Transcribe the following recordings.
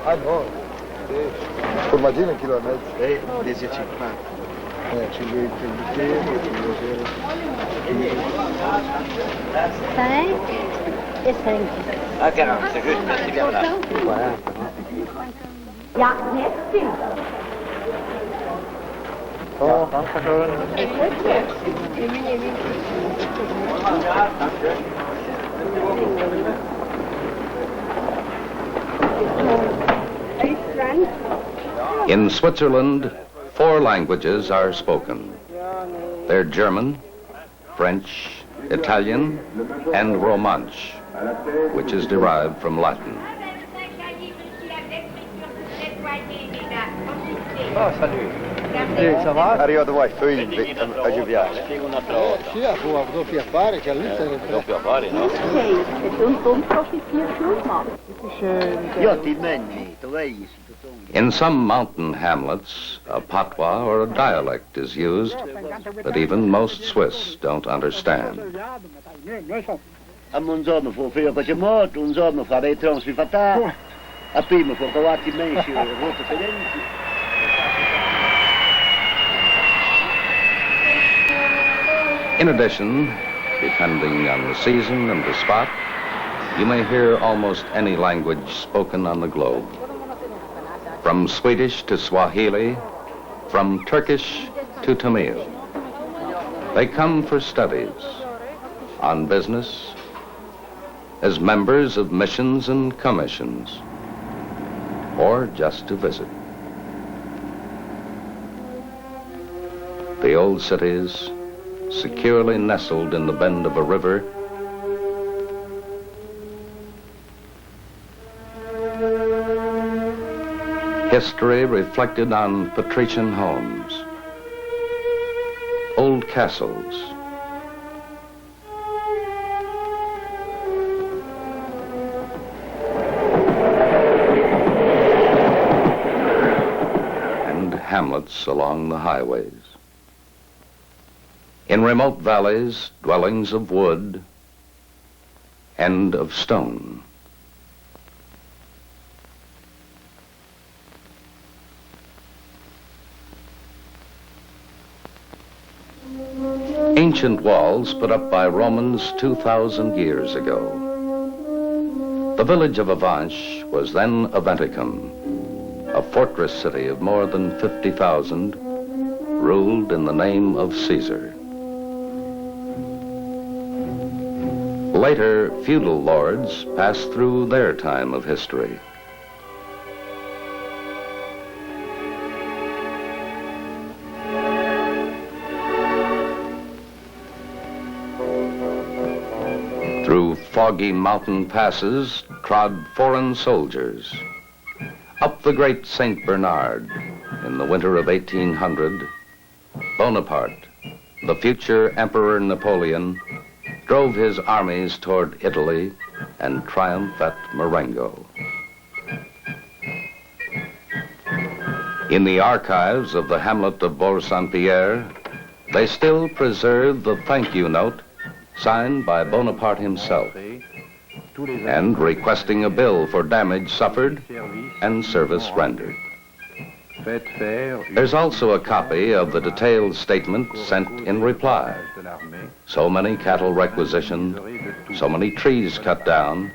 Ah no, formaggine un chilo e mezzo. 10,50. 5 il bicchiere, 5 e 5. Ah, caramba, c'est juste, merci bien là. Ja, merci. Oh, Dankeschön. In Switzerland, 4 languages are spoken. They're German, French, Italian, and Romansh, which is derived from Latin. Oh, salut. ça va? Arrivato qua, fai a Giubiale. Sì, ha doppio affare, che all'interno. Doppio affari, no? Okay, het uns unprofitiert Schluss machen. Io ti menni, tu vedi. In some mountain hamlets, a patois or a dialect is used that even most Swiss don't understand. A un giorno fu figlio perché morto, un giorno fa dei tronci fatà, a prima fu cavati mensi, rotte sedenti. In addition, depending on the season and the spot, you may hear almost any language spoken on the globe. From Swedish to Swahili, from Turkish to Tamil. They come for studies, on business, as members of missions and commissions, or just to visit. The old cities, securely nestled in the bend of a river, history reflected on patrician homes, old castles, and hamlets along the highways. In remote valleys, dwellings of wood and of stone. Ancient walls put up by Romans 2,000 years ago. The village of Avanches was then Aventicum, a fortress city of more than 50,000, ruled in the name of Caesar. Later, feudal lords passed through their time of history. Through foggy mountain passes trod foreign soldiers. Up the great St. Bernard, in the winter of 1800, Bonaparte, the future Emperor Napoleon, drove his armies toward Italy and triumph at Marengo. In the archives of the hamlet of Bourg-Saint-Pierre, they still preserve the thank you note signed by Bonaparte himself and requesting a bill for damage suffered and service rendered. There's also a copy of the detailed statement sent in reply. So many cattle requisitioned, so many trees cut down,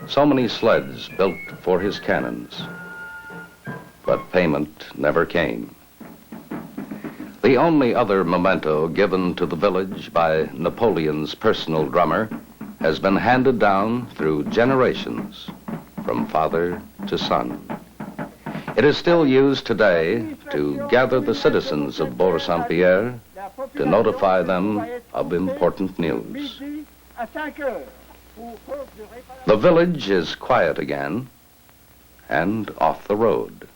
so many sleds built for his cannons. But payment never came. The only other memento given to the village by Napoleon's personal drummer has been handed down through generations, from father to son. It is still used today to gather the citizens of Bourg-Saint-Pierre to notify them of important news. The village is quiet again and off the road.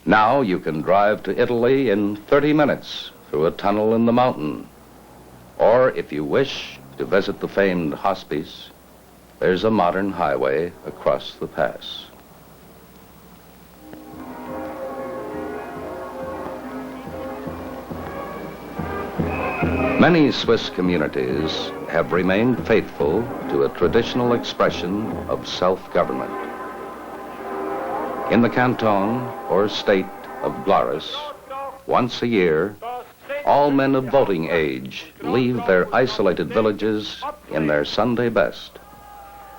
Now you can drive to Italy in 30 minutes through a tunnel in the mountain. Or if you wish to visit the famed hospice, there's a modern highway across the pass. Many Swiss communities have remained faithful to a traditional expression of self-government. In the canton or state of Glarus, once a year, all men of voting age leave their isolated villages in their Sunday best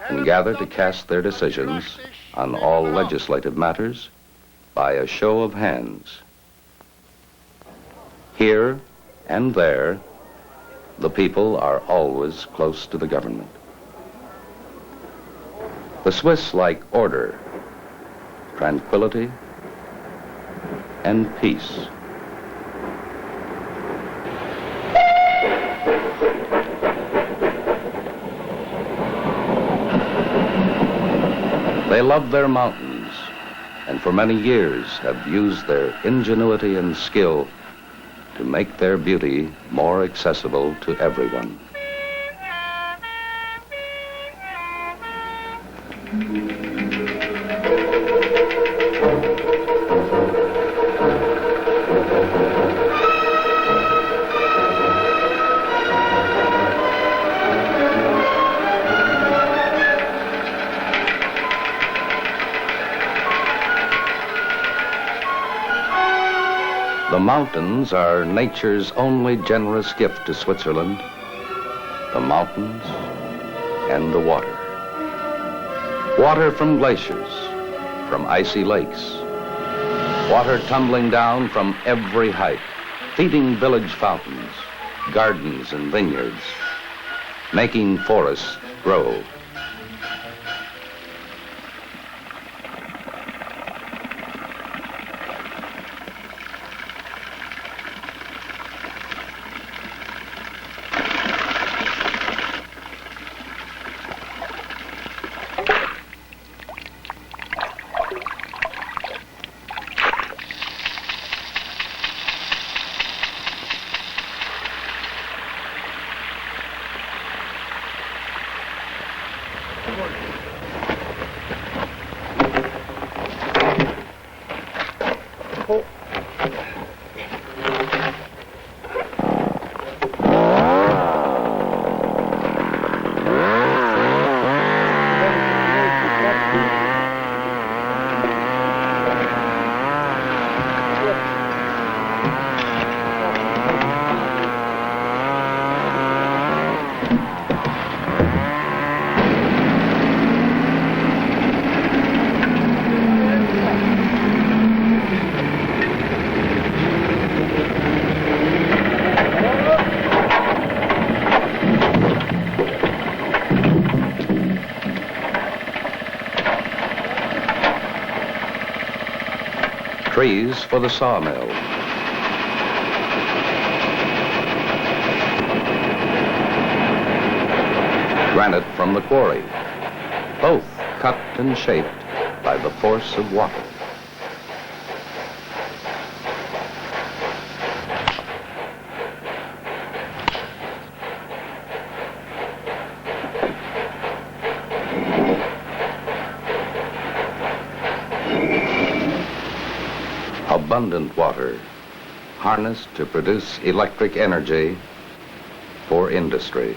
and gather to cast their decisions on all legislative matters by a show of hands. Here and there, the people are always close to the government. The Swiss like order, tranquility, and peace. They love their mountains, and for many years have used their ingenuity and skill to make their beauty more accessible to everyone. The mountains are nature's only generous gift to Switzerland. The mountains and the water. Water from glaciers, from icy lakes. Water tumbling down from every height, feeding village fountains, gardens and vineyards, making forests grow. Trees for the sawmill. Granite from the quarry, both cut and shaped by the force of water. Abundant water, harnessed to produce electric energy for industry.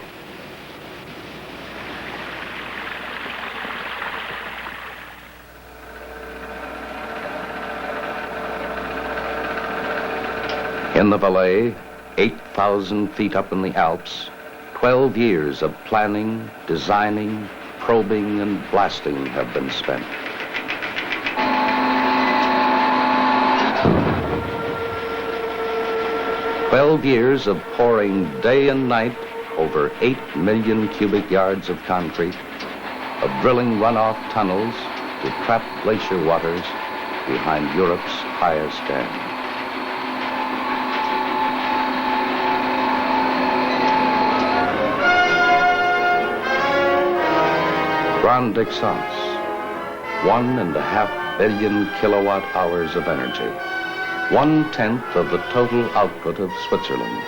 In the Valais, 8,000 feet up in the Alps, 12 years of planning, designing, probing, and blasting have been spent. "12 years of pouring day and night over 8 million cubic yards of concrete, of drilling runoff tunnels to trap glacier waters behind Europe's highest dam." Grand Excellence, 1.5 billion kilowatt hours of energy. 1/10 of the total output of Switzerland.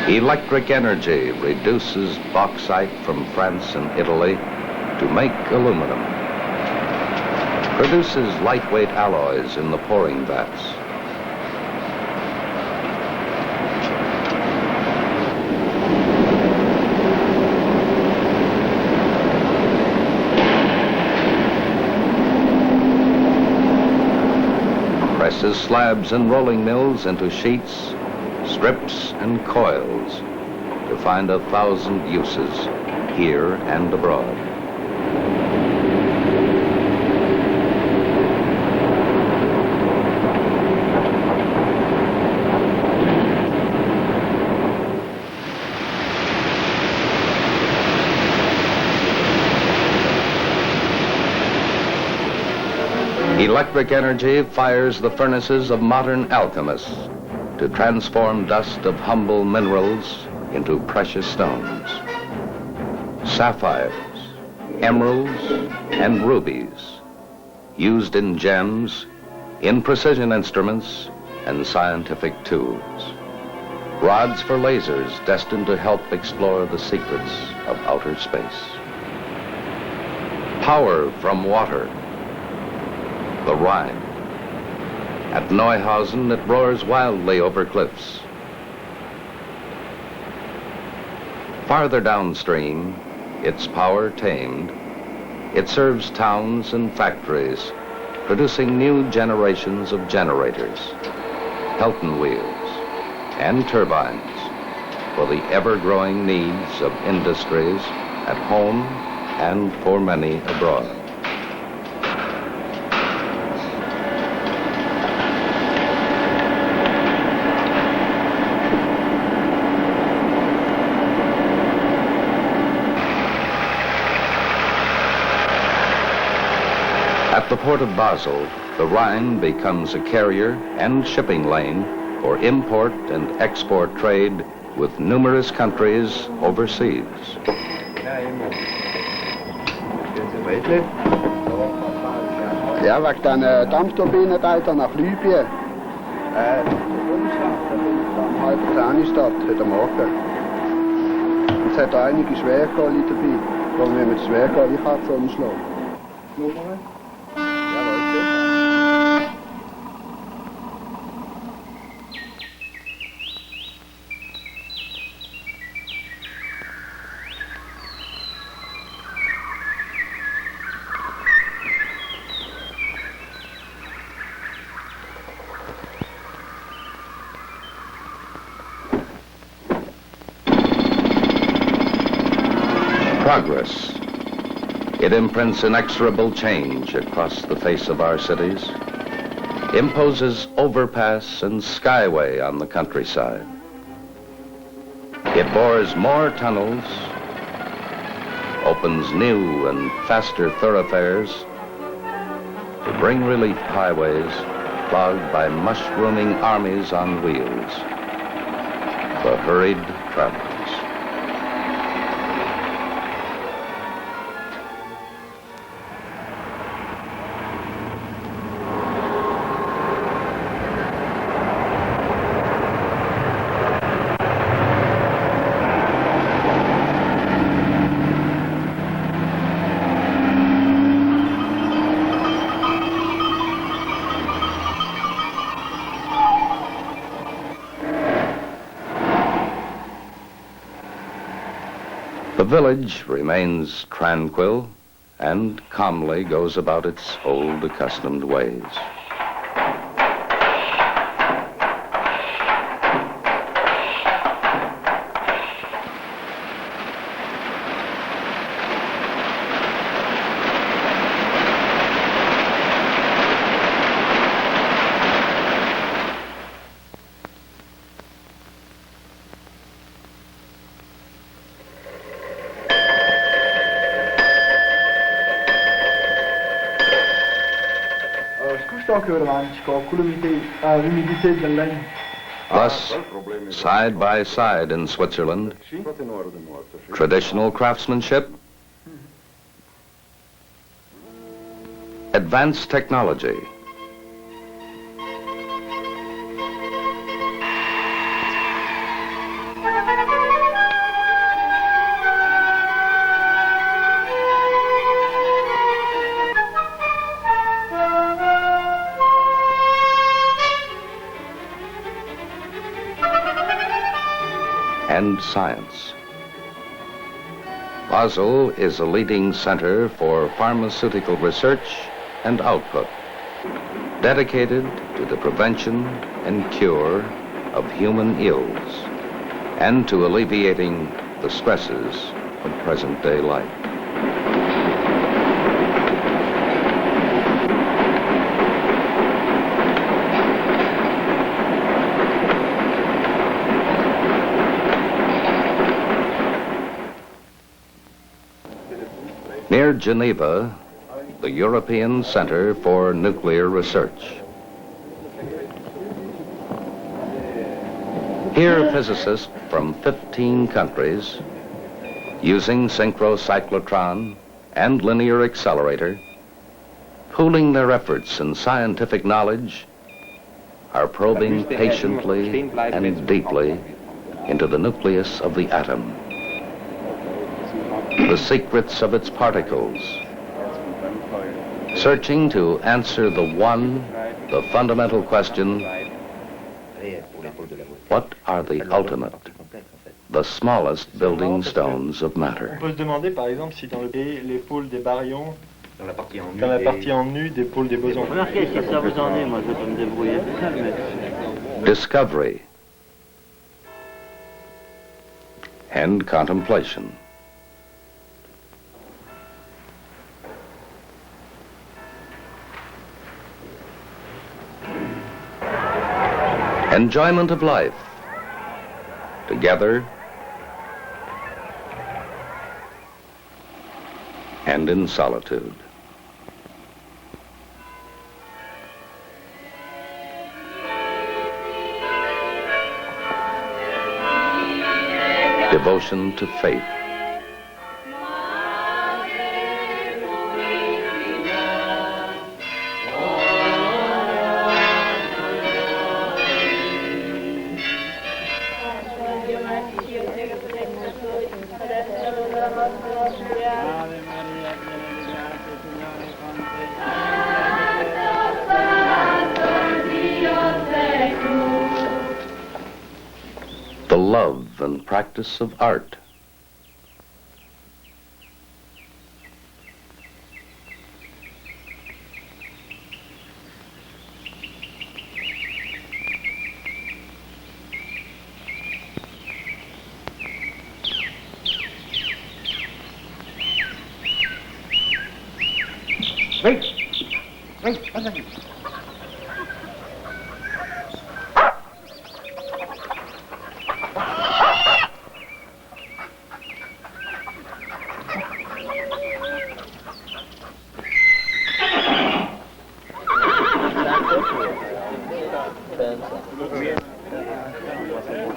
Electric energy reduces bauxite from France and Italy to make aluminum. Produces lightweight alloys in the pouring vats. Presses slabs and rolling mills into sheets, strips, and coils to find 1,000 uses here and abroad. Electric energy fires the furnaces of modern alchemists to transform dust of humble minerals into precious stones. Sapphires, emeralds, and rubies, used in gems, in precision instruments, and scientific tools. Rods for lasers destined to help explore the secrets of outer space. Power from water. The Rhine. At Neuhausen, it roars wildly over cliffs. Farther downstream, its power tamed, it serves towns and factories, producing new generations of generators, Pelton wheels, and turbines for the ever-growing needs of industries at home and for many abroad. At the port of Basel, the Rhine becomes a carrier and shipping lane for import and export trade with numerous countries overseas. Ja, wegen den Dampfturbinenrädern nach Libyen. Um 9:30 statt, heute Morgen. Und es hat einige Schwerkohle dabei, wo wir mit Schwerkohle umschlagen. Nummer? Progress. It imprints inexorable change across the face of our cities, imposes overpass and skyway on the countryside. It bores more tunnels, opens new and faster thoroughfares to bring relief highways clogged by mushrooming armies on wheels. The hurried travelers. The village remains tranquil and calmly goes about its old accustomed ways. Thus, side by side in Switzerland, traditional craftsmanship, advanced technology, and science. Basel is a leading center for pharmaceutical research and output, dedicated to the prevention and cure of human ills and to alleviating the stresses of present-day life. Near Geneva, the European Center for Nuclear Research. Here, physicists from 15 countries, using synchrocyclotron and linear accelerator, pooling their efforts in scientific knowledge, are probing patiently and deeply into the nucleus of the atom, the secrets of its particles, searching to answer the fundamental question: what are the ultimate, the smallest building stones of matter? On peut se demander, par exemple, si dans les pôles des baryons, dans la partie en nu des pôles des bosons. Remarquez, si ça vous en est, moi je peux me débrouiller. Discovery and contemplation. Enjoyment of life, together and in solitude. Devotion to faith. The love and practice of art.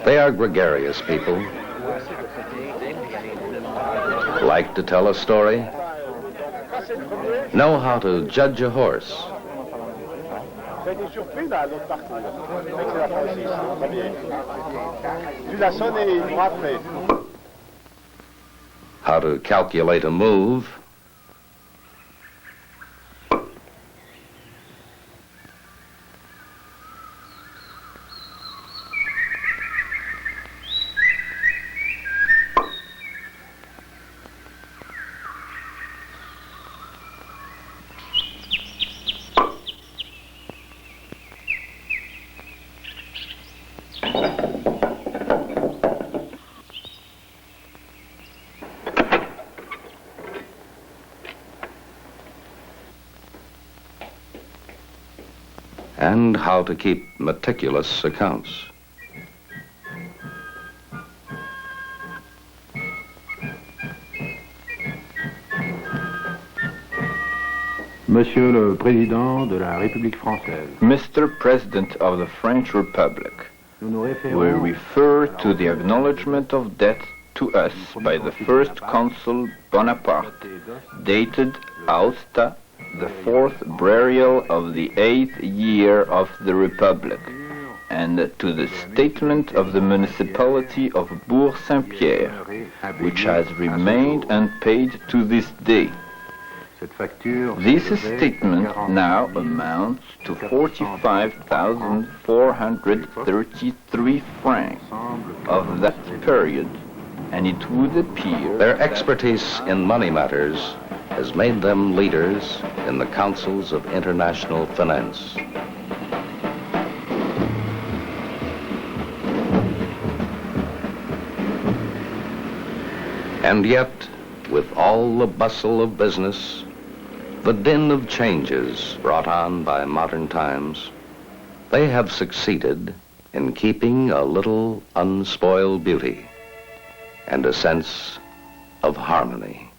They are gregarious people, like to tell a story, know how to judge a horse, how to calculate a move, and how to keep meticulous accounts. Monsieur le Président de la République française. Mr. President of the French Republic, we refer to the acknowledgement of debt to us by the first consul Bonaparte, dated Aosta, the fourth burial of the 8th year of the Republic, and to the statement of the municipality of Bourg-Saint-Pierre, which has remained unpaid to this day. This statement now amounts to 45,433 francs of that period, and it would appear Their expertise in money matters has made them leaders in the councils of international finance. And yet, with all the bustle of business, the din of changes brought on by modern times, they have succeeded in keeping a little unspoiled beauty and a sense of harmony.